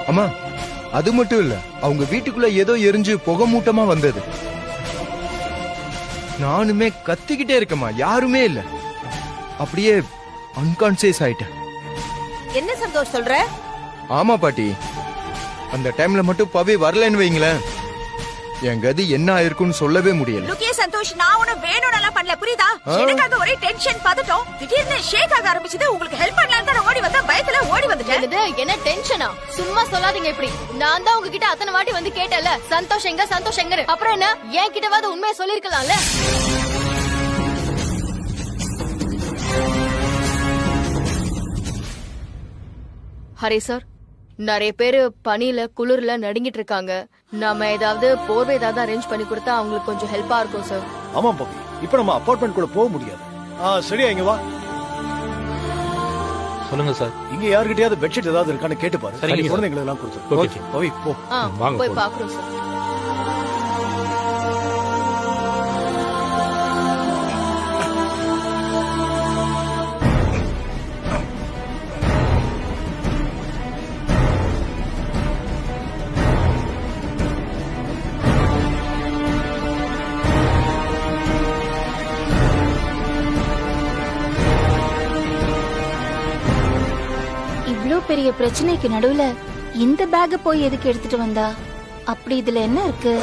அம்மா அது மட்டும் இல்ல, அவங்க வீட்டுக்குள்ள ஏதோ எரிஞ்சு புகை மூட்டமா வந்தது. நானுமே கத்திக்கிட்டே இருக்கேம்மா, யாருமே இல்ல. அப்படியே அன்கான்சியஸ் ஆயிட்டேன். என்ன சந்தோஷ் சொல்ற? ஆமா பாட்டி, அந்த டைம்ல மட்டும் பவி வரலன்னு வைங்களேன், என் கதி என்ன ஆயிருக்குன்னு சொல்லவே முடியல. லுக்கே சந்தோஷ், நான் உன வேணும்னு பண்ணல, புரியுதா? எனக்காக ஒரே டென்ஷன் பதட்டம். திடீர்னு ஷேக் ஆக ஆரம்பிச்சது. உங்களுக்கு ஹெல்ப் பண்ணலாம் தான் ஓடி வந்தா, பயத்துல ஓடி வந்துட்டேன். என்ன டென்ஷனா? சும்மா சொல்லாதீங்க இப்படி. நான் தான் உங்ககிட்ட அத்தனை வாட்டி வந்து கேட்டல, சந்தோஷ் எங்க சந்தோஷ் எங்க. அப்புறம் என்ன, என் கிட்டவாது உண்மையை சொல்லிருக்கலாம்ல. ஹரி சார், நிறைய பேரு பனியில குளிர்ல நடுங்கிட்டு இருக்காங்க. நாம ஏதாவது போர்வை ஏதாவது அரேஞ்ச் பண்ணி கொடுத்தா அவங்களுக்கு கொஞ்சம் ஹெல்ப்பா இருக்கும் சார். ஆமா பாப்பி, இப்ப நம்ம அபார்ட்மெண்ட் கூட போக முடியாது. சரியா, இங்க வா. சொல்லுங்க சார். இங்க யாருக்கிட்டயாவது பெட்ஷீட் ஏதாவது இருக்கான்னு கேட்டு பாரு. சரிங்க, குழந்தைங்களை எல்லாம் கொடுத்து பவி போ. போய் பாக்குறோம் சார். பெரிய பிரச்சனைக்கு நடுவுல இந்த பேக் போய் எதுக்கு எடுத்துட்டு வந்தா? அப்படி இதுல என்ன இருக்கு?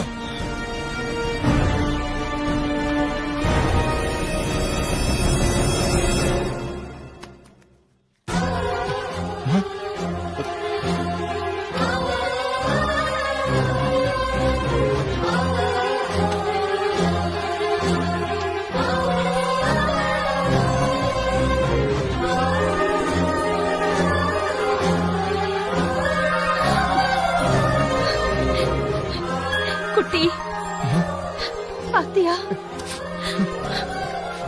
பாத்தியா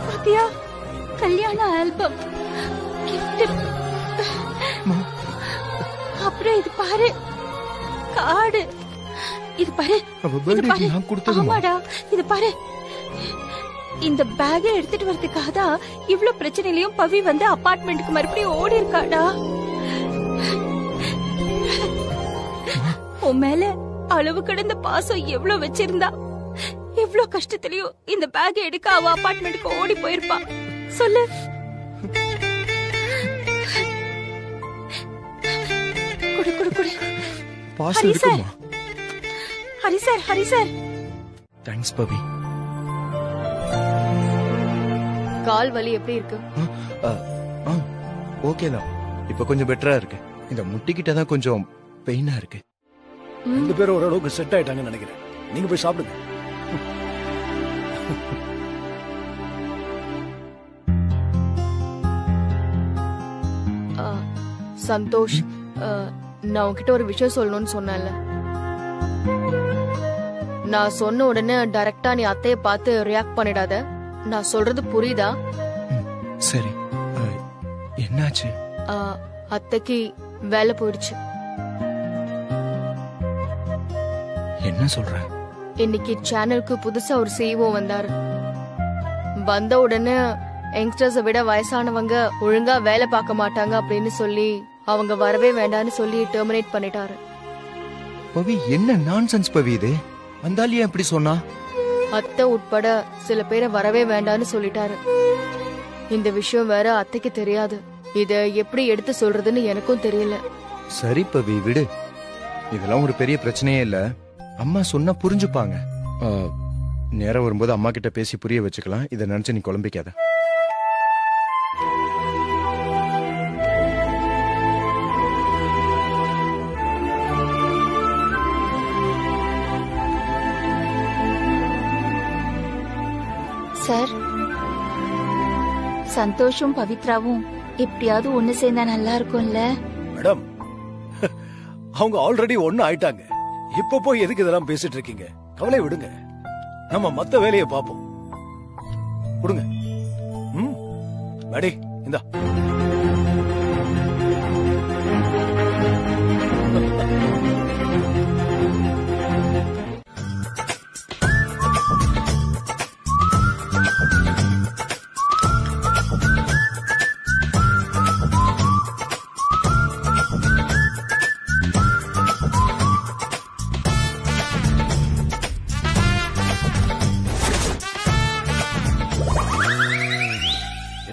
பாத்தியா, கல்யாண ஆல்பம், கிஃப்ட். அப்புறம் இது பாரு, கார்டு. இது பாரு, ஆமாடா, இது பாரு. இந்த பேக எடுத்துட்டு வரதுக்காக தான் இவ்ளோ பிரச்சனையிலயும் பவி வந்து அபார்ட்மெண்ட்டுக்கு மறுபடியும் ஓடி இருக்காடா. உன் மேல அளவு கடந்த பாசம் எவ்வளவு வச்சிருந்தா, எவ்ளோ கஷ்டத்திலயும் இந்த பேக் எடுக்க அவ அபார்ட்மெண்ட்டுக்கு ஓடி போயிருப்பா. சொல்லு. குடு குடு குடு. Hari sir, Hari sir, Hari sir. Thanks Pavi. கால் வலி எப்படி இருக்கு? ஓகே தான், இப்ப கொஞ்சம் பெட்டரா இருக்கு. இந்த முட்டிக்கிட்ட தான் கொஞ்சம் பெயினா இருக்கு. ரெண்டு பேரும் ஓரளவுக்கு செட் ஆயிட்டாங்கன்னு நினைக்கிறேன். நீங்க போய் சாப்பிடுங்க. சந்தோஷ், நான் உன்கிட்ட ஒரு விஷயம் சொல்லணும்னு சொன்னேன்ல. நான் சொன்ன உடனே டைரக்டா நீ அத்தைய பார்த்து ரியாக்ட் பண்ணிடாத. நான் சொல்றது புரியுதா? சரி, என்னாச்சு? அத்தைக்கு வேலை போயிடுச்சு. என்ன சொல்ற? இன்னைக்கு சேனலுக்கு புதுசா ஒரு CEO வந்தாரு. வந்த உடனே யங்ஸ்டர்ஸை விட வயசானவங்க ஒழுங்கா வேலை பார்க்க மாட்டாங்க அப்படின்னு சொல்லி அவங்க வரவே வேண்டான்னு சொல்லி டெர்மினேட் பண்ணிட்டாரு. பவி, என்ன நான்சென்ஸ் பவி இது? அந்தாலியா எப்படி சொன்னா? அத்தை உட்பட சில பேரை வரவே வேண்டான்னு சொல்லிட்டாரு. இந்த விஷயம் வேற அத்தைக்கு தெரியாது. இத எப்படி எடுத்து சொல்றதுன்னு எனக்கும் தெரியல. சரி பவி, விடு. இதெல்லாம் ஒரு பெரிய பிரச்சனையே இல்ல. அம்மா சொன்னா புரிஞ்சுப்பாங்க. நேரம் வரும்போது அம்மா கிட்ட பேசி புரிய வச்சுக்கலாம். இதை நினைச்சு நீ குழம்பிக்காத. சார், சந்தோஷம் பவித்ராவும் எப்படியாவது ஒண்ணு சேர்ந்தா நல்லா இருக்கும்ல? மேடம், அவங்க ஆல்ரெடி ஒண்ணு ஆயிட்டாங்க. இப்ப போய் எதுக்கு இதெல்லாம் பேசிட்டு இருக்கீங்க? கவலை விடுங்க, நம்ம மத்த வேலையை பாப்போம். கொடுங்க. மேடி, இந்தா.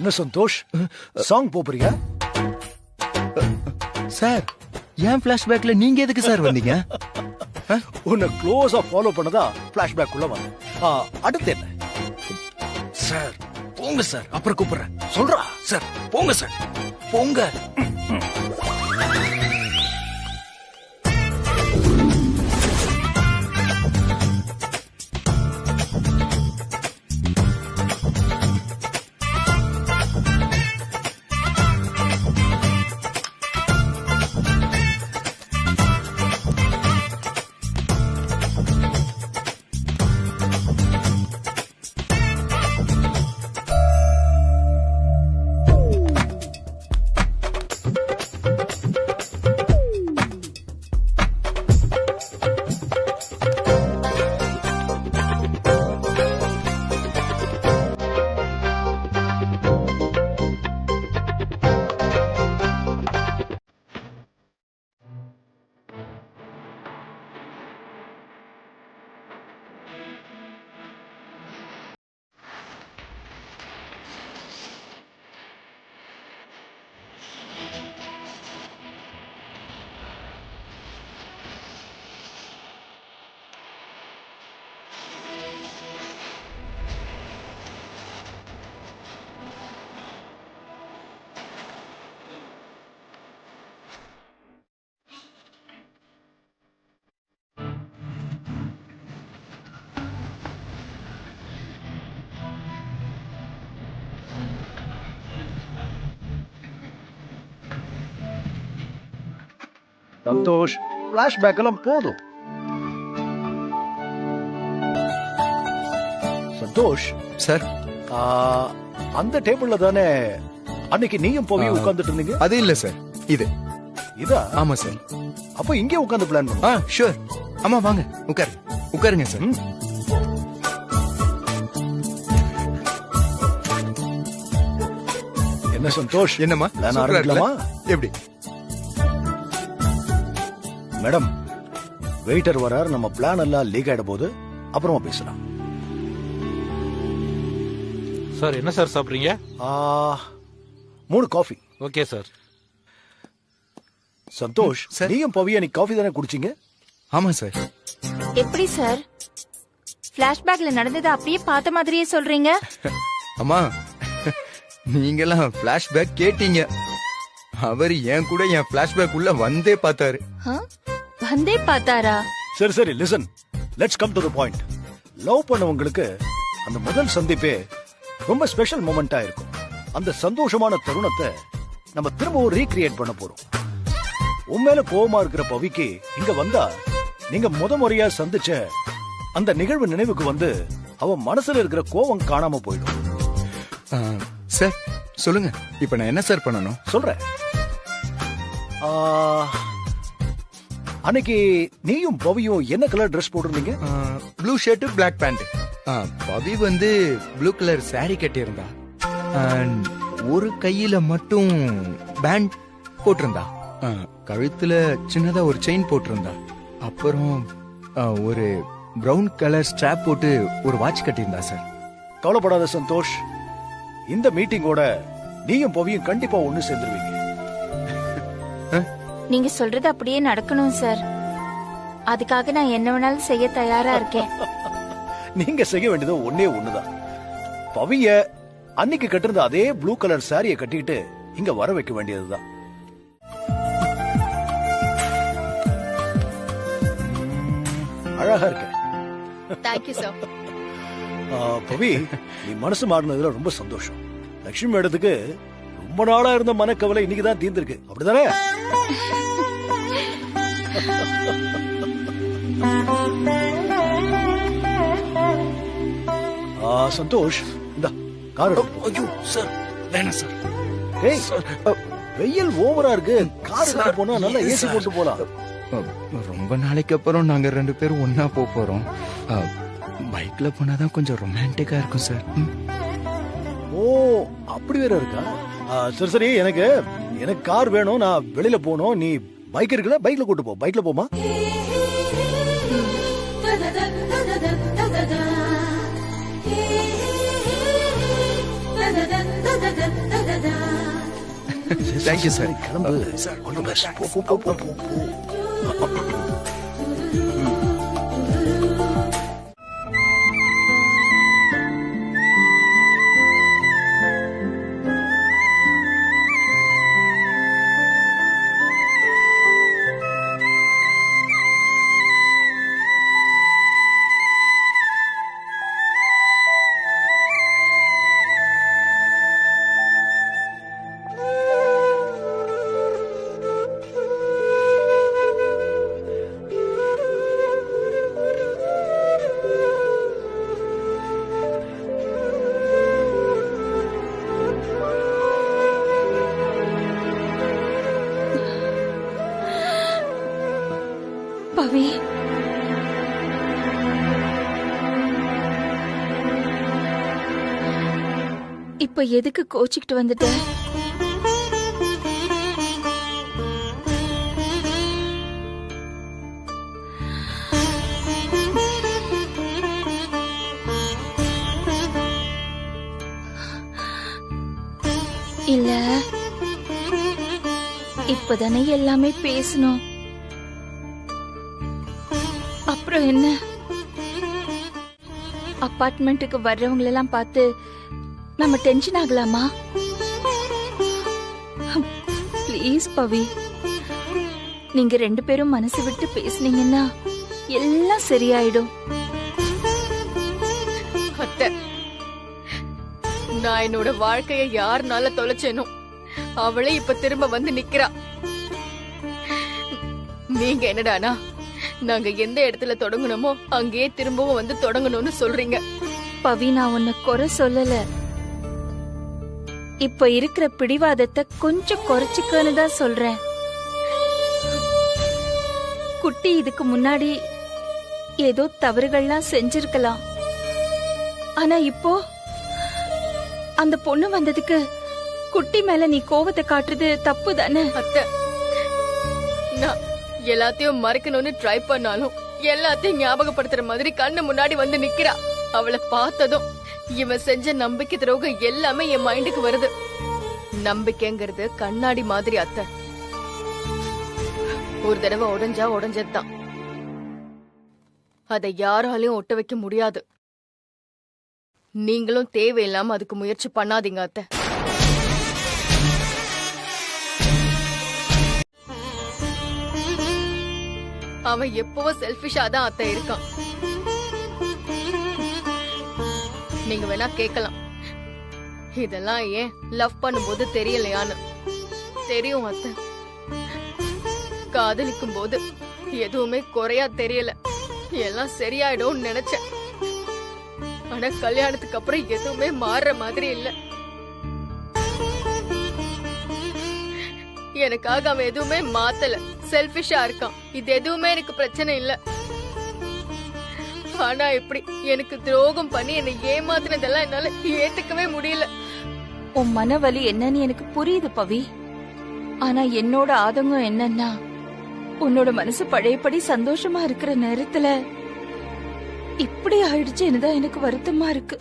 என்ன சந்தோஷ், சாங் போறியா? சார் ஏன் பிளாஷ்பேக்ல நீங்க எதுக்கு சார் வந்தீங்க? உன்னை க்ளோஸா ஃபாலோ பண்ணதா பிளாஷ்பேக் உள்ள வந்தேன். அடுத்து என்ன? சார் போங்க சார், அப்புறம் கூப்பிடுறேன். சொல்றா சார், போங்க சார், போங்க. சந்தோஷ், பிளாஷ்பேக் எல்லாம் போதும். சந்தோஷ் சார் அந்த டேபிள்ல தானே அன்னைக்கு நீயும் போய் உட்கார்ந்துட்டு இருந்தீங்க? அது இல்ல சார், இது. இதா? ஆமா சார். அப்ப இங்கே உட்கார்ந்து பிளான் பண்ணு. ஷூர். ஆமா வாங்க உட்காருங்க சார். என்ன சந்தோஷ், என்னம்மா பிளான் ஆரம்பிக்கலாமா? எப்படி? மேடம், வெயிட்டர் வரார், நம்ம பிளான் எல்லாம் லீக் ஆயிட போது அப்புறமா பேசலாம். சார் என்ன சார் சாப்பிடுறீங்க? 3 காஃபி. Okay sir. சந்தோஷ், நீயும் பவியா நீ காஃபி தானே குடிச்சீங்க? ஆமா சார். எப்படி சார் பிளாஷ்பேக்ல நடந்தது அப்படியே பார்த்த மாதிரியே சொல்றீங்க? அம்மா, நீங்கெல்லாம் பிளாஷ்பேக் கேட்டீங்க. அவர் என் கூட என் பிளாஷ்பேக் உள்ள வந்தே பார்த்தாரு. வந்தே பார்த்தாரா? சரி சரி, listen, let's come to the point. Love பண்ணவங்களுக்கு அந்த முதல் சந்திப்பே ரொம்ப ஸ்பெஷல் மொமெண்டா இருக்கும். அந்த சந்தோஷமான தருணத்தை நம்ம திரும்பவும் ரீக்ரியேட் பண்ண போறோம். உண்மையில கோவமா இருக்கிற பவிக்கு இங்க வந்தா நீங்க முறையா சந்திச்ச அந்த நிகழ்வு நினைவுக்கு வந்து அவ மனசுல இருக்கிற கோவம் காணாம போயிடும். சார் சொல்லுங்க, இப்ப நான் என்ன சார் பண்ணணும்? சொல்றேன். அன்னைக்கு நீயும் பவியும் என்ன கலர் ட்ரெஸ் போட்டிருந்தீங்க? Blue shirt black pant. Pavi வந்து ப்ளூ கலர் சாரி கட்டியிருந்தா. ஒரு கையில மட்டும் பேண்ட் போட்டிருந்தா. கழுத்துல சின்னதா ஒரு செயின் போட்டிருந்தா. அப்புறம் ஒரு பிரவுன் கலர் ஸ்ட்ராப் போட்டு ஒரு வாட்ச் கட்டியிருந்தா சார். கவலைப்படாத சந்தோஷ், இந்த மீட்டிங்கோட நீயும் பவியும் கண்டிப்பா ஒண்ணு சேர்ந்துருவீங்க. நீங்க சொல்றது அப்படியே நடக்கணும் சார். அதுக்காக நான் என்ன வேணாலும் செய்ய தயாரா இருக்கேன். நீங்க செய்ய வேண்டியது ஒண்ணுதான். பவிய அன்னைக்கு கட்டிருந்த அதே ப்ளூ கலர் சாரிய கட்டிட்டு இங்க வர வைக்க வேண்டியதுதான். அழகா இருக்க. Thank you sir. பவி, நீ மனசு மாறினதுல ரொம்ப சந்தோஷம். லட்சுமி மேடத்துக்கு ரொம்ப நாளா இருந்த மனக்கவலை இன்னைக்குதான் தீர்ந்திருக்கு, அப்படிதானே? சந்தோஷ், இந்த கார் ஐயோ சார், வேணாம் சார். ஏய், வெயில் ஓவரா இருக்கு, கார் எடுத்து போனா நல்லா ஏசி போட்டு போலாம். ரொம்ப நாளைக்கு அப்புறம் நாங்க 2 பேரும் ஒன்னா போறோம். பைக்ல போனாதான் கொஞ்சம் ரொமான்டிக்கா இருக்கும் சார். ஓ, அப்படி வேற இருக்கா? சரி சரி, எனக்கு கார் வேணும், நான் வெளியில போகணும். நீ பைக் இருக்குல்ல, பைக்ல கூட்டு போ. பைக்ல போமா? da da da da da da thank you sir. கிளம்பு சார். All the best. போ. பவி, இப்ப எதுக்கு கோச்சிக்கிட்டு வந்துட்ட? இல்ல, இப்பதானே எல்லாமே பேசணும். அப்புறம் என்ன? அபார்ட்மெண்ட்டுக்கு வர்றவங்க எல்லாம் பார்த்து நம்ம டென்ஷன் ஆகலாமா? ப்ளீஸ் பவி, நீங்க 2 பேரும் மனசு விட்டு பேசுனீங்கன்னா எல்லாம் சரியாயிடும். அத்தை, நான் என்னோட வாழ்க்கைய யாருனால தொலைச்சேனோ அவளே இப்ப திரும்ப வந்து நிக்கிறா. நீங்க என்னடானா நாங்க எந்த இடத்துல தொடங்கணுமோ அங்கேயே திரும்பவும் வந்து தொடங்கணும்னு சொல்றீங்க. பவி, நான் உன்னை குறை சொல்லல. இப்ப இருக்கிற பிடிவாதத்தை கொஞ்சம் குறைச்சிக்கன்னு தான் சொல்றேன். குட்டி இதுக்கு முன்னாடி ஏதோ தவறுகள்லாம் செஞ்சிருக்கலாம். ஆனா இப்போ அந்த பொண்ணு வந்ததுக்கு குட்டி மேல நீ கோவத்தை காட்டுறது தப்பு தானே? அத்தை, நான் எல்லாத்தையும் மறைக்கணும்னு ட்ரை பண்ணாலும் எல்லாத்தையும் ஞாபகப்படுத்துற மாதிரி கண்ணு முன்னாடி வந்து நிக்கிறா. அவளை பார்த்ததும் இவன் செஞ்ச நம்பிக்கை துரோகம் எல்லாமே என் மைண்டுக்கு வருது. நம்பிக்கைங்கிறது கண்ணாடி மாதிரி அத்தை. ஒரு தடவை உடைஞ்சா உடைஞ்சதுதான். அதை யாராலையும் ஒட்ட வைக்க முடியாது. நீங்களும் தேவையில்லாம அதுக்கு முயற்சி பண்ணாதீங்க அத்தை. அவன் எப்பவும் செல்ஃபிஷா தான் அத்தை இருக்கான். நீங்க வேணா கேக்கலாம், இதெல்லாம் ஏன் லவ் பண்ணும்போது தெரியலையான்னு. தெரியும் அத்தை, காதலிக்கும் போது எதுவுமே குறையா தெரியல, எல்லாம் சரியாயிடும் நினைச்சேன். ஆனா கல்யாணத்துக்கு அப்புறம் எதுவுமே மாறுற மாதிரி இல்ல. எனக்காக அவன் எதுவுமே மாத்தல, செல்ஃபிஷா இருக்கான். இது எதுவுமே எனக்கு பிரச்சனை இல்ல. ஆனா இப்படி எனக்கு துரோகம் பண்ணி என்னை ஏமாத்தினதெல்லாம் என்னால ஏத்துக்கவே முடியல. உன் மனவலி என்னன்னு எனக்கு புரியுது பவி. ஆனா என்னோட ஆதங்கம் என்னன்னா, உன்னோட மனசு பழையபடி சந்தோஷமா இருக்கிற நேரத்துல இப்படி ஆயிடுச்சுன்னு தான் எனக்கு வருத்தமா இருக்கு.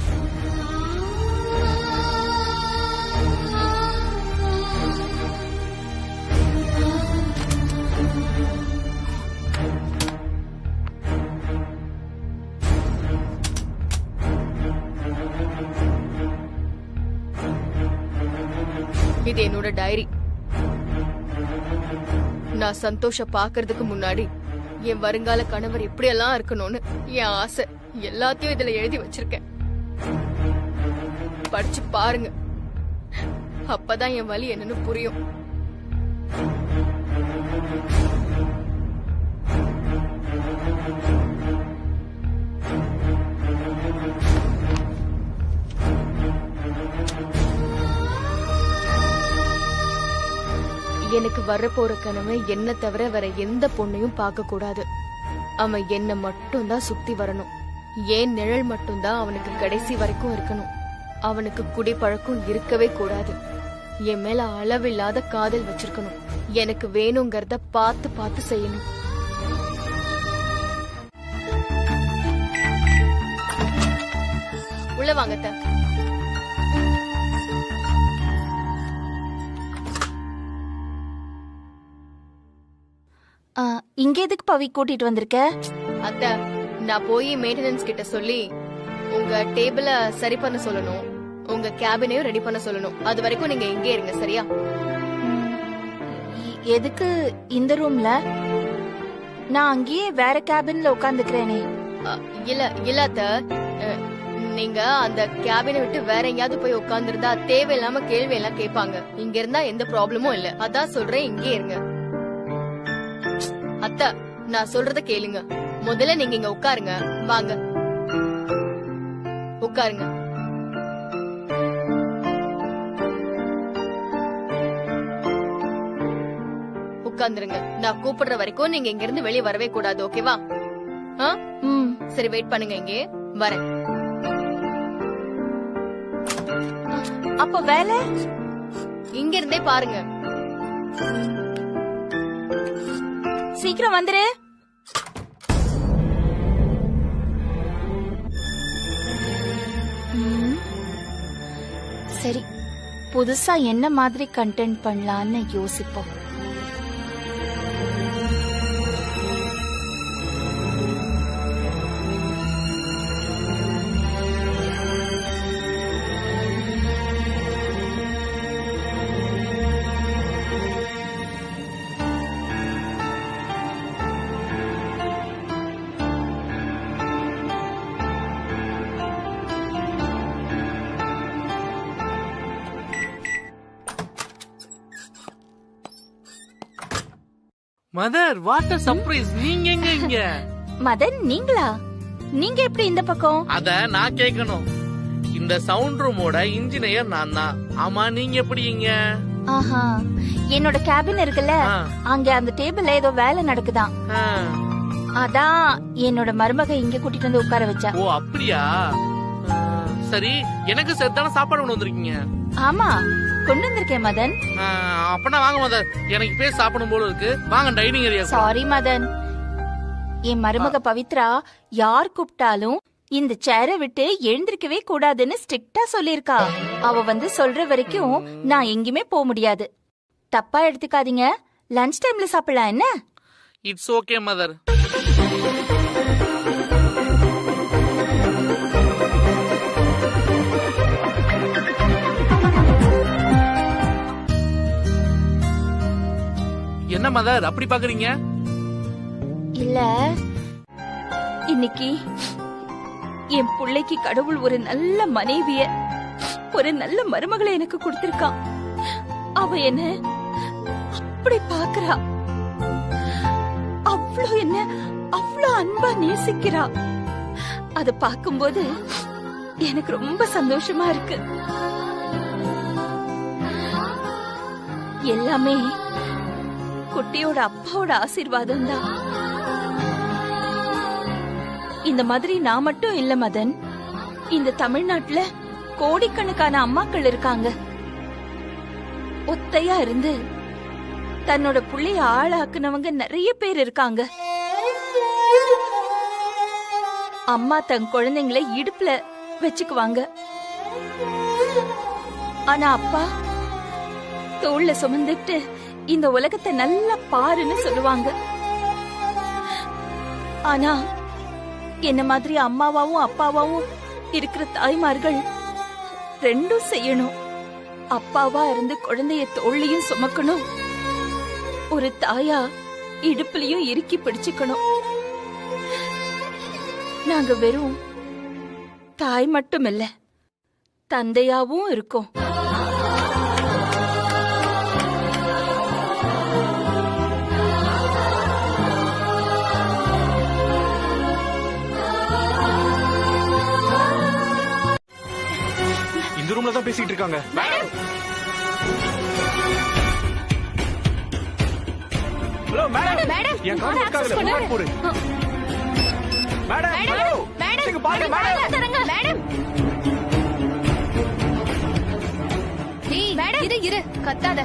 இது என்னோட டைரி. நான் சந்தோஷ பாக்குறதுக்கு முன்னாடி என் வருங்கால கணவர் எப்படியெல்லாம் இருக்கணும்னு என் ஆசை எல்லாத்தையும் இதுல எழுதி வச்சிருக்கேன். படிச்சு பாருங்க, அப்பதான் என் வலி என்னன்னு புரியும். எனக்கு வரப்போற கனவு என்ன தவிர வேற எந்த பொண்ணையும் பார்க்க கூடாது. அவன் என்ன மட்டும்தான் சுத்தி வரணும். ஏன் நிழல் மட்டும்தான் அவனுக்கு கடைசி வரைக்கும் இருக்கணும். அவனுக்கு குடிப்பழக்கம் இருக்கவே கூடாது. என் மேல அளவில்லாத காதல் வச்சிருக்கணும். எனக்கு வேணுங்கிறத பார்த்து பார்த்து செய்யணும். உள்ள வாங்கத்த. இங்க எதுக்கு பவி கூட்டிட்டு வந்திருக்க? அத்தை, நான் போய் மெயின்டெனன்ஸ் கிட்ட சொல்லி உங்க டேபிள சரி பண்ண சொல்லணும், உங்க கேபினையும் ரெடி பண்ண சொல்லணும். அது வரைக்கும் நீங்க இங்கே இருங்க, சரியா? எதுக்கு இந்த ரூம்ல? நான் அங்கேயே வேற கேபின்ல உட்காந்துக்கிறேனே. இல்ல அத்தை, நீங்க அந்த கேபினை விட்டு வேற எங்கயாவது போய் உட்கார்ந்துருந்தா தேவையில்லாம கேள்வி எல்லாம் கேட்பாங்க. இங்க இருந்தா எந்த ப்ராப்ளமும் இல்ல. அதான் சொல்றேன், இங்கே இருங்க. அத்தை, நான் சொல்றத கேளுங்க. முதல்ல நீங்க இங்க உட்காருங்க. வாங்க, உட்காருங்க. உட்கார்ந்துருங்க. நான் கூப்பிடுற வரைக்கும் நீங்க இங்க இருந்து வெளியே வரவே கூடாது, ஓகேவா? சரி, வெயிட் பண்ணுங்க, இங்கே வரேன். அப்ப வேலை இங்க இருந்தே பாருங்க. சீக்கிரம் வந்துரு. சரி, புதுசா என்ன மாதிரி கண்டென்ட் பண்ணலான்னு யோசிப்போம். Mother, what a surprise! நீங்க எங்க இங்க? மதன், நீங்களா? நீங்க எப்படி இந்த பக்கம்? அத நான் கேட்கணும். இந்த சவுண்ட் ரூமோட இன்ஜினியர் நான் தான். ஆமா, நீங்க எப்படி இங்க? ஆஹா, என்னோட கேபின் இருக்குல்ல, அங்க அந்த டேபிள்ல ஏதோ வேலை நடக்குதாம். அதான் என்னோட மருமக இங்க கூட்டிட்டு வந்து உட்கார வச்சா. ஓ, அப்படியா? சரி, எனக்கு செத்தான சாப்பாடு கொண்டு வந்திருக்கீங்க. ஆமா, கொண்டு வந்திருக்கேன் மதன். அப்பனா வாங்க மதன், எனக்கு பேச சாப்பிடும் போல இருக்கு. வாங்க டைனிங் ஏரியா. சாரி மதன், என் மருமக பவித்ரா யார் கூப்பிட்டாலும் இந்த சேரை விட்டு எழுந்திருக்கவே கூடாதுன்னு ஸ்ட்ரிக்டா சொல்லிருக்கா. அவ வந்து சொல்ற வரைக்கும் நான் எங்கேயுமே போக முடியாது. தப்பா எடுத்துக்காதீங்க. லஞ்ச் டைம்ல சாப்பிடலாம் என்ன? It's okay mother. என்ன மதர் அப்படி பாக்குறீங்க? இல்ல, இன்னைக்கு என் பிள்ளைக்கு கடவுள் ஒரு நல்ல மனைவிய, ஒரு நல்ல மருமகளை எனக்கு கொடுத்திருக்கான். அவ என்ன அப்படி பாக்குறா, அவ்வளவு என்ன அவ்வளவு அன்பா நேசிக்கிறா. அத பாக்கும்போது எனக்கு ரொம்ப சந்தோஷமா இருக்கு. எல்லாமே குட்டியோட அப்பாவோட ஆசீர்வாதம் தான். இந்த மாதிரி நான் மட்டும் இல்ல மதன், இந்த தமிழ்நாட்டுல கோடிக்கணக்கான அம்மாக்கள் இருக்காங்க. ஒத்தையா இருந்து தன்னோட புள்ளைய ஆளாக்குனவங்க நிறைய பேர் இருக்காங்க. அம்மா தன் குழந்தைங்களை இடுப்புல வச்சுக்குவாங்க, ஆனா அப்பா தோள்ல சுமந்துட்டு இந்த உலகத்தை நல்லா பாருன்னு சொல்லுவாங்க. ஆனா என்ன மாதிரி அம்மாவாவும் அப்பாவாவும் இருக்கிற தாய்மார்கள் ரெண்டும் செய்யணும். அப்பாவா இருந்து குழந்தைய தோள்லயும் சுமக்கணும், ஒரு தாயா இடுப்புலயும் இறுக்கி பிடிச்சுக்கணும். நாங்க வெறும் தாய் மட்டும் இல்ல, தந்தையாவும் இருக்கோம். இந்த ரூம்ல தான் பேசிட்டு இருக்காங்க. ஹலோ மேடம், என் கால் இருக்காதுல, போன் போடு. மேடம், ஹலோ மேடம், பாருங்க மேடம். மேடம், இரு இரு, கத்தாத.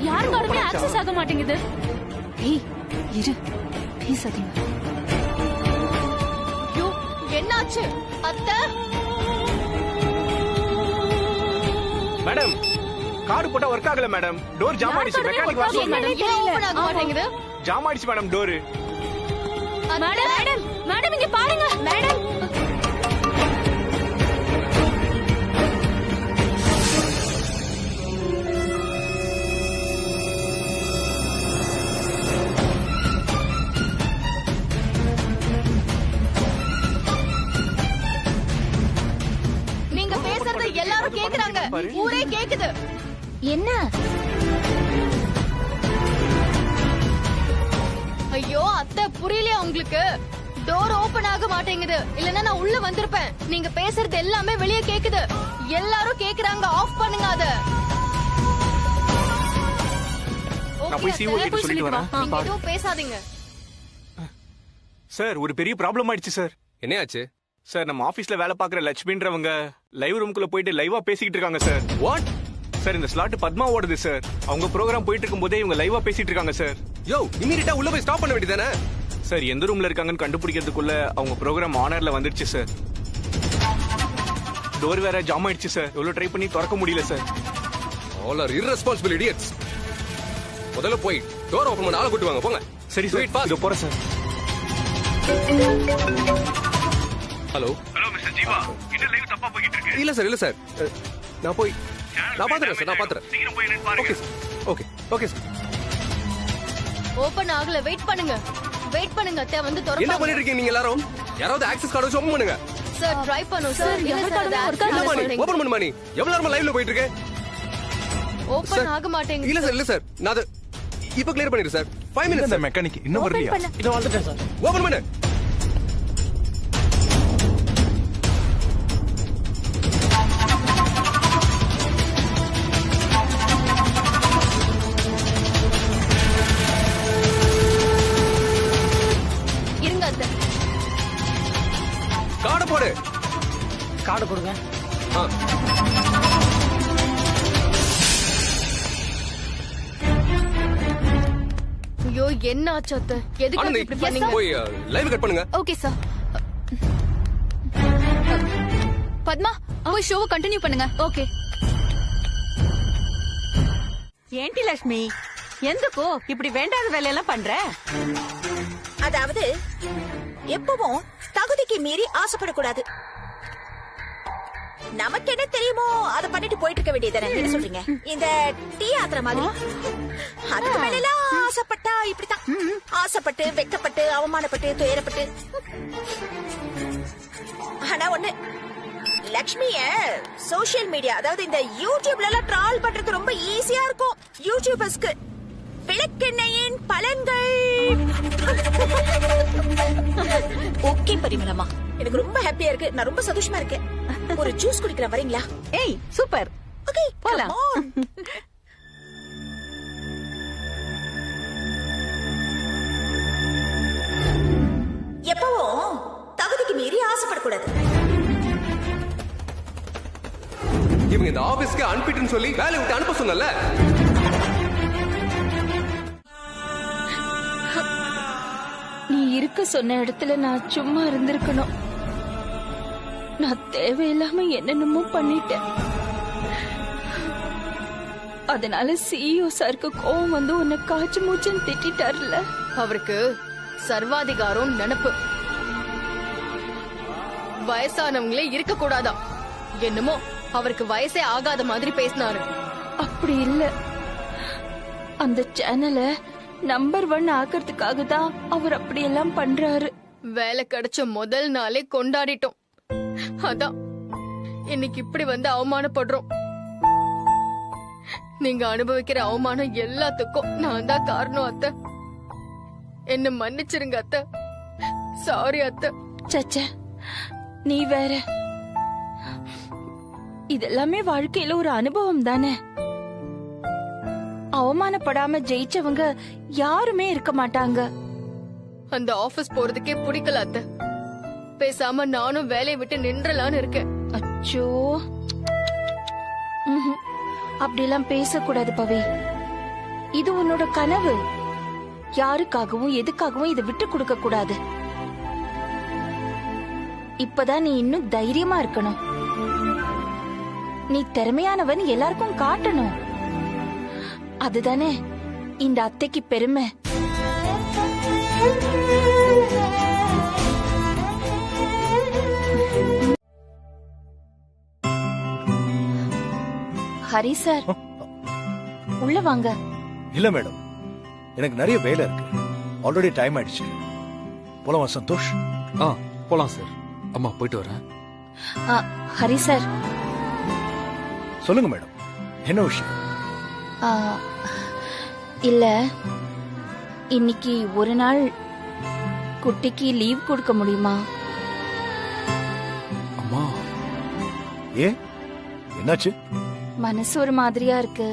யாருக்காருமே ஆக்சஸ் ஆக மாட்டேங்குது. ஏய் இரு, பேசாதீங்க. ஐயோ, என்னாச்சு அத்தை? மேடம், கார்டு போட்டா ஒர்க் ஆகல மேடம். டோர் ஜாம் ஆயிடுச்சு. மெக்கானிக் வர சொல்லுங்க. ஏன் open ஆக மாட்டேங்குது? ஜாம் ஆயிடுச்சு மேடம் டோர். மேடம் மேடம் இங்க பாருங்க மேடம். நீங்க பேசுறத எல்லாரும் கேக்குறாங்க. ஊரே கேக்குது. என்ன? ஐயோ அத்தை, புரியலையா உங்களுக்கு? டோர் ஓபன் ஆக மாட்டேங்குது. இல்லன்னா நான் உள்ள வந்திருப்பேன். நீங்க பேசுறது எல்லாமே வெளியே கேக்குது. எல்லாரும் கேக்குறாங்க. ஆஃப் பண்ணுங்க அத. நான் போய் CO கிட்ட சொல்லிட்டு வரேன். நீங்க எதுவும் பேசாதீங்க. சார் ஒரு பெரிய ப்ராப்ளம் ஆயிடுச்சு சார். என்னையாச்சு? சார் நம்ம ஆபீஸ்ல வேலை பாக்குற லட்சுமின்றவங்க லைவ் ரூம்குள்ள போயிட்டு லைவா பேசிக்கிட்டு இருக்காங்க சார். வாட்? சார் இந்த ஸ்லாட் பத்மா ஓடுது சார். அவங்க ப்ரோகிராம் போயிட்டு இருக்கும்போதே இவங்க லைவா பேசிட்டு இருக்காங்க சார். யோ, இமிடியேட்டா உள்ள போய் ஸ்டாப் பண்ண வேண்டியதானே? சார் எந்த ரூம்ல இருக்காங்கன்னு கண்டுபிடிக்கிறதுக்குள்ள அவங்க ப்ரோகிராம் ஆனர்ல வந்துடுச்சு சார். டோர் வேற ஜாம் ஆயிடுச்சு சார். எவ்வளவு ட்ரை பண்ணி திறக்க முடியல சார். All are irresponsible idiots. முதல்ல போய் டோர் ஓபன் பண்ண ஆளை கூட்டி வாங்க போங்க. சரி சார். இதோ போறேன் sir. Hello hello mister Jeeva, என்ன லைவ் தப்பா போயிட்டு இருக்கு? இல்ல சார் நான் பாத்துறேன் சார். நான் பாத்துறேன். சீக்கிரம் போய் என்னன்னு பாருங்க. Okay sir. ஓபன் ஆகல. வெயிட் பண்ணுங்க. வெயிட் பண்ணுங்க அத்தை, வந்து என்ன திறப்பாங்க. பண்ணிட்டு இருக்கீங்க நீங்க எல்லாரும்? யாராவது ஆக்சஸ் கார்டு வச்சு ஓபன் பண்ணுங்க. சார் ட்ரை பண்ணுங்க சார். இல்ல சார் என்ன பண்ணி ஓபன் பண்ணு மணி. எவ்வளவு நேரமா லைவ்ல போயிட்டு இருக்கு? ஓபன் ஆக மாட்டேங்குது. இல்ல சார் நான் அது இப்ப கிளியர் பண்ணிடுறேன் சார். 5 minutes. இந்த மெக்கானிக் இன்னும் வரலையா? இதோ வந்துட்டேன் சார். ஓபன் பண்ணு. இருங்க அத்தை. கார்டு போடு. கார்டு கொடுங்க. ஆ. ஐயோ என்ன ஆச்சு அத்தை? எதுக்கு ஆனந்தி, இப்படி பண்ணீங்க? போய் லைவ் கட் பண்ணுங்க. Okay sir. பத்மா போய் ஷோவை கண்டினியூ பண்ணுங்க. ஓகே. ఏంటి లక్ష్మి, ఎందుకు இப்படி வேண்டாத வேலையெல்லாம் பண்ற? அதாவது எப்பவும் தகுதிக்கு மீறி ஆசைப்படக்கூடாது. நமக்கு என்ன தெரியுமோ அதை பண்ணிட்டு போயிட்டு இருக்க வேண்டியதானே. என்ன சொல்றீங்க? இந்த டீ ஆத்திர மாதிரி. அதுக்கு மேல எல்லாம் ஆசைப்பட்டா இப்படித்தான். ஆசைப்பட்டு வெக்கப்பட்டு அவமானப்பட்டு துயரப்பட்டு. ஆனா ஒண்ணு, லக்ஷ்மிய சோசியல் மீடியா, அதாவது இந்த யூடியூப்ல எல்லாம் ட்ரால் பண்றது ரொம்ப ஈஸியா இருக்கும். யூடியூபர்ஸ்க்கு விளக்கெண்ணெயின் பலன்கள். ஓகே பரிமளமா, எனக்கு ரொம்ப ஹாப்பியா இருக்கு. நான் ரொம்ப சந்தோஷமா இருக்கேன். ஒரு ஜூஸ் குடிக்கிறேன், வரீங்களா? ஏய் சூப்பர், ஓகே போலாம். எப்பவும் தகுதிக்கு மீறி ஆசைப்படக்கூடாது. இவங்க இந்த ஆபீஸ்க்கு அன்பிட்னு சொல்லி வேலையை விட்டு அனுப்ப சொன்னல. நீ இருக்க சொன்ன இடத்துல நான் சும்மா இருந்திருக்கணும். நான் தேவையில்லாம என்னென்னமோ பண்ணிட்டேன். அதனால CEO சாருக்கு கோவம் வந்து உன்னை காய்ச்சி மூச்சுன்னு திட்டாருல. அவருக்கு சர்வாதிகாரம் நினைப்பு. வயசானவங்களே இருக்க கூடாதா? என்னமோ அவருக்கு வயசே ஆகாத மாதிரி பேசினாரு. அப்படி இல்ல, அந்த சேனலை நம்பர் 1 ஆக்கிறதுக்காக தான் அவர் அப்படியெல்லாம் பண்றாரு. வேலை கிடைச்ச முதல் நாளே கொண்டாடிட்டோம். அதான் இன்னைக்கு இப்படி வந்து அவமானப்படுறோம். நீங்க அனுபவிக்கிற அவமானம் எல்லாத்துக்கும் நான் தான் காரணம் அத்தை. என்ன மன்னிச்சிருங்க அத்தை. சாரி அத்தை. சச்ச, நீ வேற. இதெல்லாமே வாழ்க்கையில ஒரு அனுபவம் தானே. அவமானப்படாம ஜெயிச்சவங்க யாருமே இருக்க மாட்டாங்க. அந்த ஆபீஸ் போறதுக்கே பிடிக்கல அத்தை. பேசாம நானும் வேலையை விட்டு நின்றலான்னு இருக்கேன். அச்சோ, அப்படிலாம் பேசக்கூடாது பவி. இது உன்னோட கனவு. யாருக்காகவும் எதுக்காகவும் இதை விட்டு கொடுக்க கூடாது. இப்பதான் நீ இன்னும் தைரியமா இருக்கணும். நீ திறமையானவன் எல்லாருக்கும் காட்டணும். அதுதானே இந்த அத்தைக்கு பெருமை. ஹரி சார், உள்ள வாங்க. இல்ல மேடம், எனக்கு நிறைய வேலை இருக்கு. ஆல்ரெடி டைம் ஆயிடுச்சு. போலாமா சந்தோஷ்? போலாம் சார். அம்மா போயிட்டு வரேன். ஹரி சார், சொல்லுங்க மேடம், என்ன விஷயம்? இல்ல, இன்னைக்கு ஒரு நாள் குட்டிக்கு லீவ் கொடுக்க முடியுமா? அம்மா. ஏன், என்னாச்சு? மனசு ஒரு மாதிரியா இருக்கு.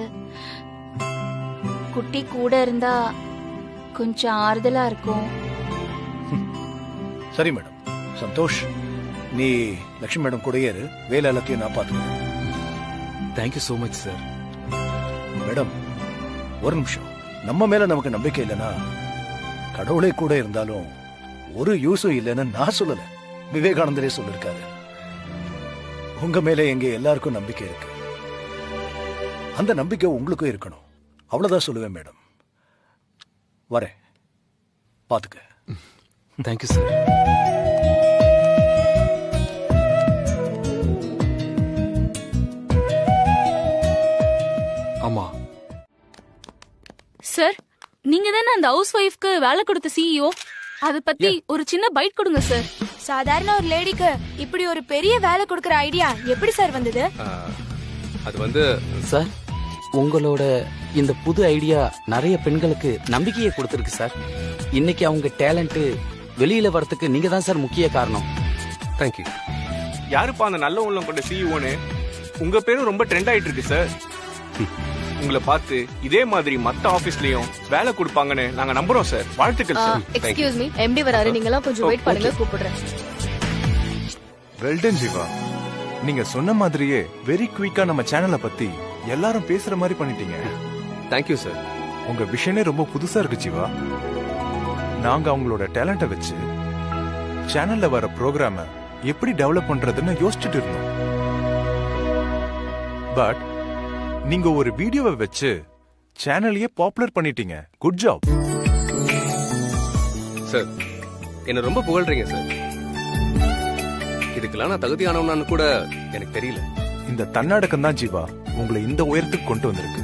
குட்டி கூட இருந்தா கொஞ்சம் ஆறுதலா இருக்கும். சரி மேடம். சந்தோஷ், நீ லட்சுமி மேடம் கூடயே இரு. வேலை எல்லாத்தையும் நான் பாத்துக்கிறேன். Thank you so much sir. Madam, ஒரு நிமிஷம். நம்ம மேல நமக்கு நம்பிக்கை இல்லைன்னா கடவுளே கூட இருந்தாலும் ஒரு யூஸும் இல்லைன்னு நான் சொல்லல, விவேகானந்தரே சொல்லிருக்காரு. உங்க மேல எங்க எல்லாருக்கும் நம்பிக்கை இருக்கு. அந்த நம்பிக்கை உங்களுக்கும் இருக்கணும். அவ்வளவுதான் சொல்லுவேன் மேடம். வரேன், பாத்துக்க. Thank you sir. அம்மா. சார், நீங்க தானே அந்த ஹவுஸ் ஒய்ஃப்க்கு வேலை கொடுத்த சிஇஓ? அத பத்தி ஒரு சின்ன பைட் கொடுங்க சார். சாதாரண ஒரு லேடிக்கு இப்படி ஒரு பெரிய வேலை கொடுக்கற ஐடியா எப்படி சார் வந்தது? அது வந்து சார், உங்களோட இந்த புது ஐடியா நிறைய பெண்களுக்கு நம்பிக்கையை கொடுத்திருக்கு சார். இன்னைக்கு அவங்க டேலண்ட் வெளியில வரதுக்கு நீங்க தான் சார் முக்கிய காரணம். தேங்க்யூ. யாருப்பா அந்த நல்ல உள்ளம் கொண்ட சிஇஓன்னு? உங்க பேரும் ரொம்ப ட்ரெண்ட் ஆயிட்டு இருக்கு சார். உங்களை பார்த்து இதே மாதிரி மத்த ஆபீஸ்லயும் வேலை கொடுப்பாங்கன்னு நாங்க நம்புறோம் சார். வாழ்த்துக்கள் சார். எக்ஸ்கியூஸ் மீ, எம்டி வராரு. நீங்க எல்லாம் கொஞ்சம் வெயிட் பண்ணுங்க, கூப்பிடுறேன். வெல்டன் ஜீவா, நீங்க சொன்ன மாதிரியே வெரி குயிக்கா நம்ம சேனலை பத்தி எல்லாரும் பேசுற மாதிரி பண்ணிட்டீங்க. Thank you sir. உங்க விஷயமே ரொம்ப புதுசா இருக்கு ஜீவா. நாங்க அவங்களோட டேலண்ட வச்சு சேனல்ல வர ப்ரோக்ராம எப்படி டெவலப் பண்றதுன்னு யோசிச்சுட்டு இருந்தோம். பட் நீங்க ஒரு வீடியோவை வச்சு சேனலையே பாப்புலர் பண்ணிட்டீங்க. Good job sir. என்ன ரொம்ப புகழ்றீங்க சார். இதுக்கெல்லாம் நான் தகுதியானவனான்னு கூட எனக்கு தெரியல. இந்த தன்னடக்கம் தான் ஜீவா உங்களை இந்த உயரத்துக்கு கொண்டு வந்திருக்கு.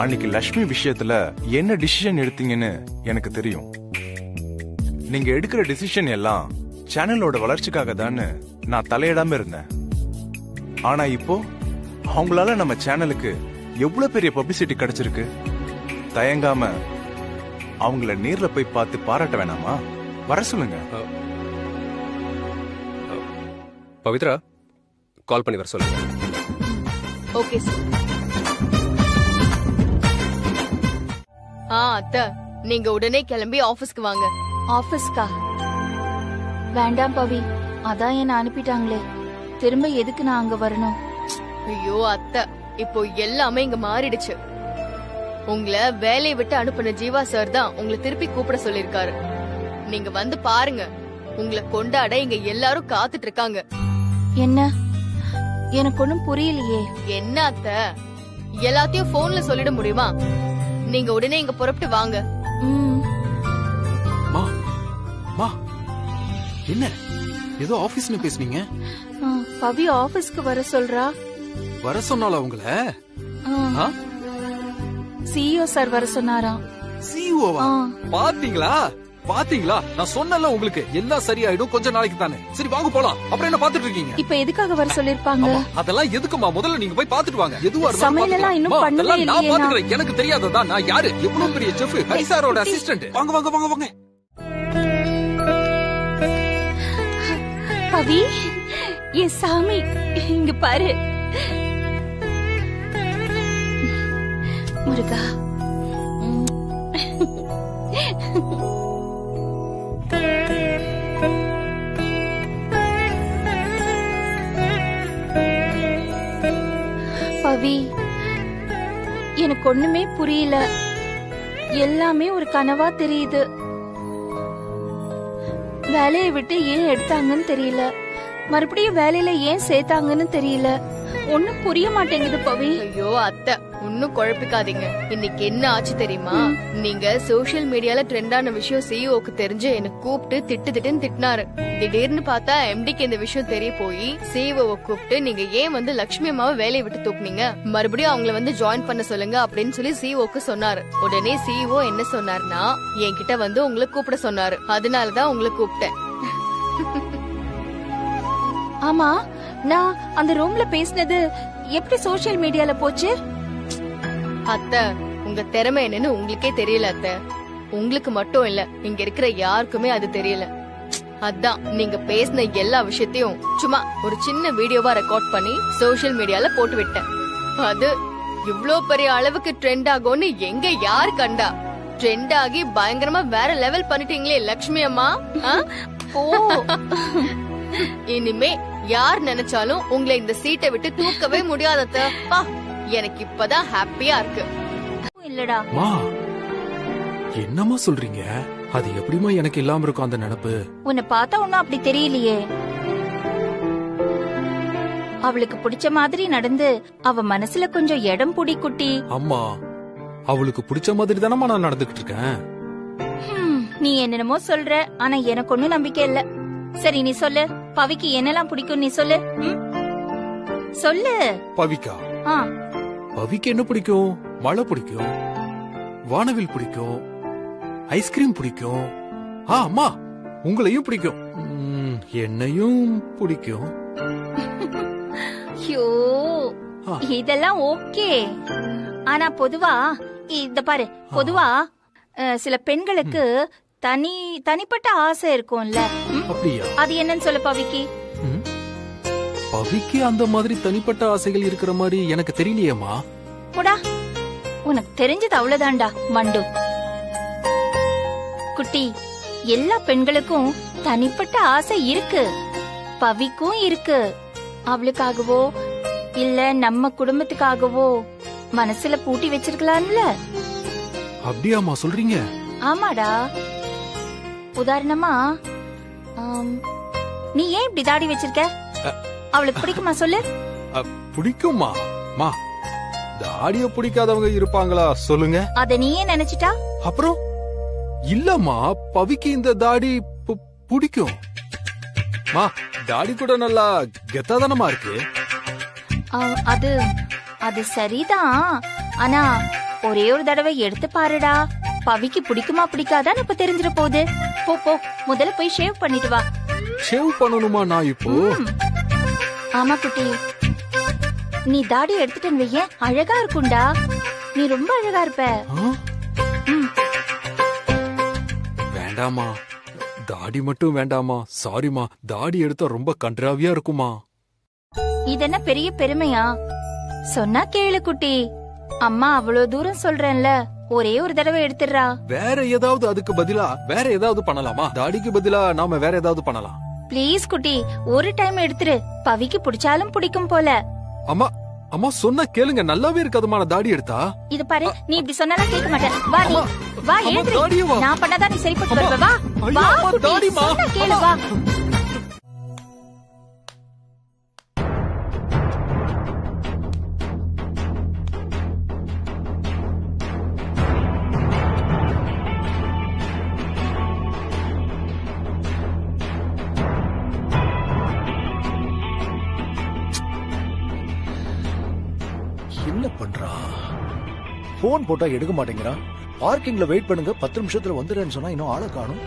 அன்னைக்கு லட்சுமி விஷயத்துல என்ன டிசிஷன் எடுத்தீங்கன்னு எனக்கு தெரியும். நீங்க எடுக்கிற டிசிஷன் எல்லாம் சேனலோட வளர்ச்சிக்காக தான் நான் தலையிடாம இருந்தேன். ஆனா இப்போ அவங்களால நம்ம சேனலுக்கு எவ்வளவு பெரிய பப்ளிசிட்டி கிடைச்சிருக்கு. தயங்காம அவங்கள நேர்ல போய் பார்த்து பாராட்ட வேணாமா? வர சொல்லுங்க. பவித்ரா, கால் பண்ணி வர சொல்லுங்க. Okay sir. அத்தை, நீங்க உடனே கிளம்பி ஆபீஸ்க்கு வாங்க. ஆபீஸ்க்கா? வேண்டாம் பவி, அதான் என்ன அனுப்பிட்டாங்களே, திரும்ப எதுக்கு நான் அங்க வரணும்? ஐயோ அத்தை, இப்போ எல்லாமே இங்க மாறிடுச்சு. உங்களை வேலையை விட்டு அனுப்பின ஜீவா சார் தான் உங்களை திருப்பி கூப்பிட சொல்லிருக்காரு. நீங்க வந்து பாருங்க, உங்களை கொண்டாட இங்க எல்லாரும் காத்துட்டு இருக்காங்க. என்ன? எனக்கு ஒண்ணும் புரியலையே. என்ன அத்தை, எல்லாத்தையும் போன்ல சொல்லிட முடியுமா? நீங்க உடனே இங்க புறப்பட்டு வாங்க. என்ன ஏதோ ஆபீஸ்னு பேசுனீங்க? பவி ஆபீஸ்க்கு வர சொல்றா. வர சொன்னால உங்கள? சிஇஓ சார் வர சொன்னாரா? சிஇஓவா? பாத்தீங்களா பாத்தீங்களா, நான் சொன்னல உங்களுக்கு எல்லாம் சரியாயிடும் கொஞ்ச நாளைக்கு தானே. சரி வாங்க போலாம். அப்புறம் என்ன பாத்துட்டு இருக்கீங்க? இப்ப எதுக்காக வர சொல்லிருப்பாங்க? அதெல்லாம் எதுக்குமா? முதல்ல நீங்க போய் பாத்துட்டு வாங்க. எதுவா இருந்தாலும் சமையலெல்லாம் இன்னும் பண்ணவே இல்லையே. நான் பாத்துக்கிறேன். எனக்கு தெரியாததா நான் யாரு? எவ்வளவு பெரிய செஃப், ஹரி சாரோட அசிஸ்டன்ட். வாங்க வாங்க வாங்க வாங்க. பவி, ஏ சாமி, இங்க பாரு. முருகா. பவி, எனக்கு ஒண்ணுமே புரியல. எல்லாமே ஒரு கனவா தெரியுது. வேலையை விட்டு ஏன் எடுத்தாங்கன்னு தெரியல. மறுபடியும் வேலையில ஏன் சேர்த்தாங்கன்னு தெரியல. ஒண்ணும் புரிய மாட்டேங்குது பவி. ஐயோ அத்தை, ஒன்னும் குழப்பிக்காதீங்க. இன்னைக்கு என்ன ஆச்சு தெரியுமா? நீங்க சோசியல் மீடியால ட்ரெண்டான விஷயம் சிஇஓக்கு தெரிஞ்சு என்ன கூப்பிட்டு திட்டுன்னு திட்டினாரு. திடீர்னு பார்த்தா எம்டிக்கு இந்த விஷயம் தெரிய போய் சிஇஓவை கூப்பிட்டு நீங்க ஏன் வந்து லட்சுமி அம்மாவை வேலையை விட்டு தூக்குனீங்க, மறுபடியும் அவங்கள வந்து ஜாயின் பண்ண சொல்லுங்க அப்படின்னு சொல்லி சிஇஓக்கு சொன்னாரு. உடனே சிஇஓ என்ன சொன்னாருன்னா, என்கிட்ட வந்து உங்களை கூப்பிட சொன்னாரு. அதனாலதான் உங்களை கூப்பிட்டேன். ஆமா, நான் அந்த ரூம்ல பேசினது எப்படி சோசியல் மீடியால போச்சு? அத்தை, உங்க திறமை என்னன்னு உங்களுக்கே தெரியல அத்தை. உங்களுக்கு மட்டும் இல்ல, இங்க இருக்கிற யாருக்குமே அது தெரியல. அதான் நீங்க பேசின எல்லா விஷயத்தையும் சும்மா ஒரு சின்ன வீடியோவா ரெக்கார்ட் பண்ணி சோசியல் மீடியால போட்டு விட்டேன். அது இவ்ளோ பெரிய அளவுக்கு ட்ரெண்ட் ஆகும்னு எங்க யாரு கண்டா? ட்ரெண்ட் ஆகி பயங்கரமா வேற லெவல் பண்ணிட்டீங்களே லட்சுமி அம்மா. ஓ, இனிமே யார் நினைச்சாலும் உங்களை இந்த சீட்டை விட்டு தூக்கவே முடியாதத. எனக்கு இப்பதான் ஹாப்பியா இருக்கு. இல்லடா மா, என்னமா சொல்றீங்க? அது எப்படிமா எனக்கு இல்லாம இருக்கும் அந்த நினைப்பு? உன்னை பார்த்தா ஒன்னும் அப்படி தெரியலையே. அவளுக்கு பிடிச்ச மாதிரி நடந்து அவ மனசுல கொஞ்சம் இடம் புடி குட்டி. அம்மா, அவளுக்கு பிடிச்ச மாதிரி தானமா நான் நடந்துகிட்டு இருக்கேன். நீ என்னென்னமோ சொல்ற, ஆனா எனக்கு ஒன்னும் நம்பிக்கை இல்ல. சரி நீ சொல்லு, பவிக்கு என்னெல்லாம் பிடிக்கும் நீ சொல்லு. சொல்லு. பவிக்கா? பவிக்கு என்ன பிடிக்கும்? மழை பிடிக்கும், வானவில் பிடிக்கும், ஐஸ்கிரீம் பிடிக்கும். அம்மா, உங்களையும் பிடிக்கும், என்னையும் பிடிக்கும். ஐயோ, இதெல்லாம் ஓகே. ஆனா பொதுவா இத பாரு, பொதுவா சில பெண்களுக்கு தனிப்பட்ட ஆசை இருக்கும்ல. அப்படியா? அது என்னன்னு சொல்லு பவிக்கு. பவிக்கு அந்த மாதிரி தனிப்பட்ட ஆசைகள் இருக்கிற மாதிரி எனக்கு தெரியலையேம்மா. போடா, உனக்கு தெரிஞ்சது அவ்வளவுதான்டா மண்டு குட்டி. எல்லா பெண்களுக்கும் தனிப்பட்ட ஆசை இருக்கு, பவிக்கும் இருக்கு. அவளுக்காகவோ இல்ல நம்ம குடும்பத்துக்காகவோ மனசுல பூட்டி வச்சிருக்கலாம்ல. அப்படியாமா சொல்றீங்க? ஆமாடா. உதாரணமா, நீ ஏன் இப்படி தாடி வச்சிருக்க? அவளுக்கு பிடிக்குமா சொல்லு. பிடிக்குமா? மா, தாடிய பிடிக்காதவங்க இருப்பாங்களா சொல்லுங்க? அத நீயே நினைச்சிட்டா அப்புறம்? இல்லம்மா, பவிக்கு இந்த தாடி பிடிக்கும். மா, தாடி கூட நல்லா கெத்தாதானமா இருக்கு. அது சரிதான். ஆனா ஒரே ஒரு தடவை எடுத்து பாருடா. பவிக்கு பிடிக்குமா பிடிக்காதான்னு இப்ப தெரிஞ்சிட போகுது. போ போ, முதல்ல போய் ஷேவ் பண்ணிட்டு வா. ஷேவ் பண்ணணுமா நான் இப்போ? ஆமா குட்டி, நீ தாடி எடுத்துட்டேன்னு வைய, அழகா இருக்கும்டா. நீ ரொம்ப அழகா இருப்ப. வேண்டாமா, தாடி மட்டும் வேண்டாமா. சாரிமா, தாடி எடுத்தா ரொம்ப கன்றாவியா இருக்குமா. இதென்ன பெரிய பெருமையா? சொன்னா கேளு குட்டி. அம்மா அவ்வளவு தூரம் சொல்றேன்ல, ஒரே ஒரு தடவை எடுத்துடுறா. வேற ஏதாவது அதுக்கு பதிலா வேற ஏதாவது பண்ணலாமா? தாடிக்கு பதிலா நாம வேற ஏதாவது பண்ணலாம். ப்ளீஸ் குட்டி, ஒரு டைம் எடுத்துரு. பவிக்கு பிடிச்சாலும் பிடிக்கும் போல. அம்மா, அம்மா சொன்னா கேளுங்க, நல்லாவே இருக்காதுமா தாடி எடுத்தா. இது பாரு, நீ இப்படி சொன்னாலும் கேட்க மாட்டேன். வா நீ வா, எழுந்திரு. நான் பண்ணாதான் நீ சரிப்பட்டு வருவ. வா வா குட்டி, சொன்னா கேளு. வா. என்ன பண்றா? போன் போட்டா எடுக்க மாட்டேங்கிறான். பார்க்கிங்ல வெயிட் பண்ணுங்க, 10 நிமிஷத்துல வந்துடுறேன்னு சொன்னா இன்னும் ஆளை காணும்.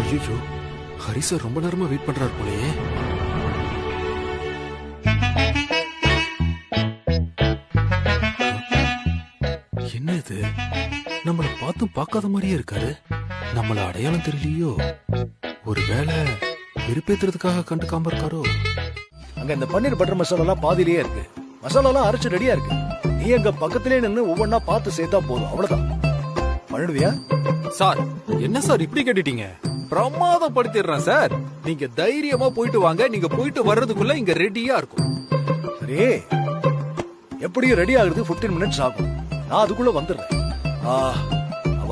ஐயோ, ஹரி சார் ரொம்ப நேரமா வெயிட் பண்றாரு போலயே. என்ன இது, நம்மள பார்த்தும் பார்க்காத மாதிரியே இருக்காரு. நம்மள அடையாளம் தெரியலையோ? ஒருவேளை வெறுப்பேத்துறதுக்காக கண்டுக்காம இருக்காரோ? அங்க இந்த பன்னீர் பட்டர் மசாலா எல்லாம் பாதியிலேயே இருக்கு. மசாலா எல்லாம் அரைச்சு ரெடியா இருக்கு. நீ எங்க பக்கத்திலே நின்னு ஒவ்வொன்னா பார்த்து சேர்த்தா போதும். அவ்வளவுதான். பண்ணிடுவியா? சார், என்ன சார் இப்படி கேட்டுட்டீங்க? பிரமாதப்படுத்திடுறேன் சார். நீங்க தைரியமா போயிட்டு வாங்க. நீங்க போயிட்டு வர்றதுக்குள்ள இங்க ரெடியா இருக்கும். சரி, எப்படியும் ரெடி ஆகுறது 15 மினிட்ஸ் ஆகும். நான் அதுக்குள்ள வந்துடுறேன்.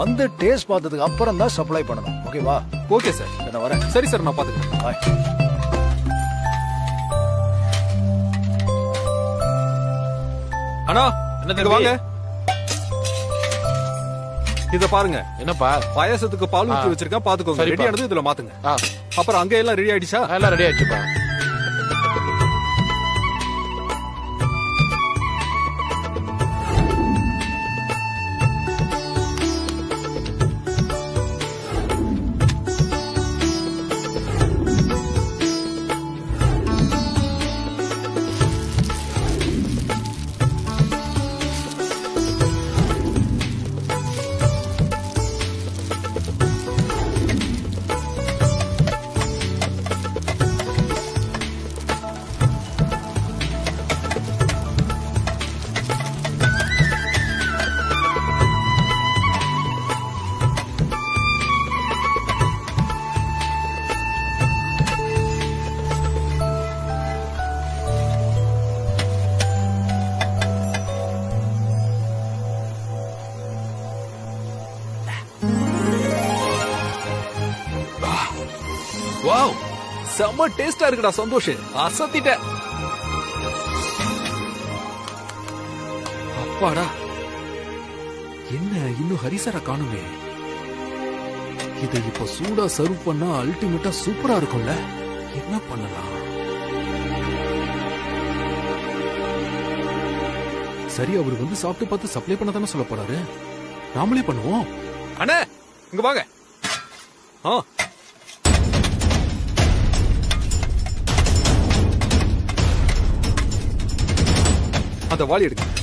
வந்து டேஸ்ட் பார்த்ததுக்கு அப்புறம் தான் சப்ளை பண்ணணும். ஓகேவா? Okay sir. நான் வரேன். சரி சார், நான் பாத்துக்கிறேன். பாய். அண்ணா இங்க வாங்க. இத பாருங்க. என்னப்பா? பாயாசத்துக்கு பால் ஊத்தி வச்சிருக்கேன், பாத்துக்கோங்க. ரெடி ஆனது இதுல மாத்துங்க. அப்புறம் அங்க எல்லாம் ரெடி ஆயிடுச்சா? எல்லாம் ரெடி ஆயிடுச்சுப்பா. வாவ், செம்ம டேஸ்டா இருக்குடா சந்தோஷ். அசத்திட்ட. அப்பாடா, என்ன இன்னும் ஹரிசரா காணுமே. இதை இப்ப சூடா சர்வ் பண்ணா அல்டிமேட்டா சூப்பரா இருக்கும்ல. என்ன பண்ணலாம்? சரி, அவரு வந்து சாப்பிட்டு பார்த்து சப்ளை பண்ண தானே சொல்ல போறாரு. நாமளே பண்ணுவோம். அண்ணே இங்க வாங்க. அந்த வாளி எடுக்க.